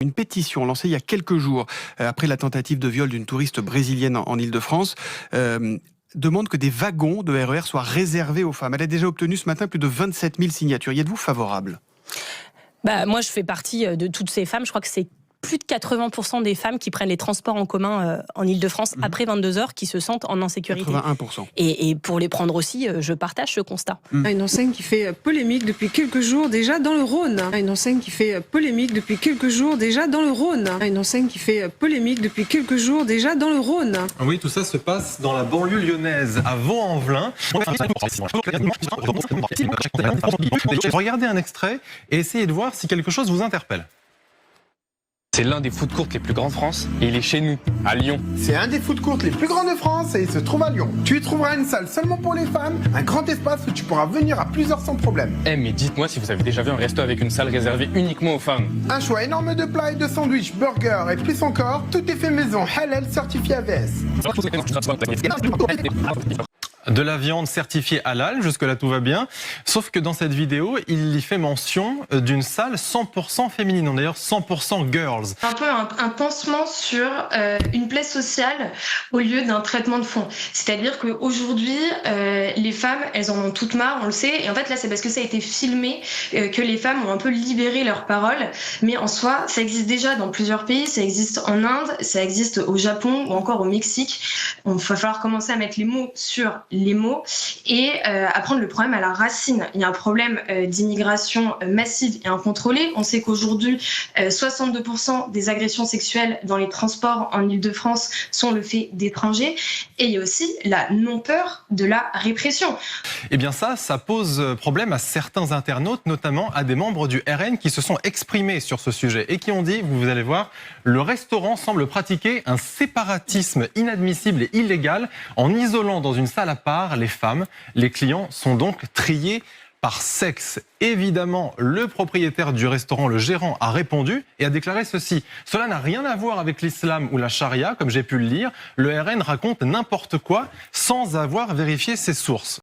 Une pétition lancée il y a quelques jours, après la tentative de viol d'une touriste brésilienne en Île-de-France, demande que des wagons de RER soient réservés aux femmes. Elle a déjà obtenu ce matin plus de 27 000 signatures. Y êtes-vous favorable ? Moi, je fais partie de toutes ces femmes. Je crois que c'est plus de 80% des femmes qui prennent les transports en commun en Île-de-France après 22 heures qui se sentent en insécurité. 81%. Et pour les prendre aussi, je partage ce constat. Une enseigne qui fait polémique depuis quelques jours déjà dans le Rhône. Une enseigne qui fait polémique depuis quelques jours déjà dans le Rhône. Une enseigne qui fait polémique depuis quelques jours déjà dans le Rhône. Oui, tout ça se passe dans la banlieue lyonnaise, à Vaux-en-Velin. Regardez un extrait et essayez de voir si quelque chose vous interpelle. C'est l'un des food courts les plus grands de France et il est chez nous, à Lyon. C'est un des food courts les plus grands de France et il se trouve à Lyon. Tu y trouveras une salle seulement pour les femmes, un grand espace où tu pourras venir à plusieurs sans problème. Mais dites-moi si vous avez déjà vu un resto avec une salle réservée uniquement aux femmes. Un choix énorme de plats et de sandwichs, burgers et plus encore, tout est fait maison, halal certifié AVS. De la viande certifiée halal, jusque-là tout va bien. Sauf que dans cette vidéo, il y fait mention d'une salle 100% féminine, d'ailleurs 100% girls. Un peu un pansement sur une plaie sociale au lieu d'un traitement de fond. C'est-à-dire qu'aujourd'hui, les femmes, elles en ont toutes marre, on le sait. Et en fait, là, c'est parce que ça a été filmé que les femmes ont un peu libéré leurs paroles. Mais en soi, ça existe déjà dans plusieurs pays. Ça existe en Inde, ça existe au Japon ou encore au Mexique. Il va falloir commencer à mettre les mots sur les mots et à prendre le problème à la racine. Il y a un problème d'immigration massive et incontrôlée. On sait qu'aujourd'hui, 62% des agressions sexuelles dans les transports en Île-de-France sont le fait d'étrangers. Et il y a aussi la non-peur de la répression. Eh bien ça pose problème à certains internautes, notamment à des membres du RN qui se sont exprimés sur ce sujet et qui ont dit, vous allez voir, le restaurant semble pratiquer un séparatisme inadmissible et illégal en isolant dans une salle à part les femmes. Les clients sont donc triés par sexe. Évidemment, le propriétaire du restaurant, le gérant, a répondu et a déclaré ceci. Cela n'a rien à voir avec l'islam ou la charia, comme j'ai pu le lire. Le RN raconte n'importe quoi sans avoir vérifié ses sources.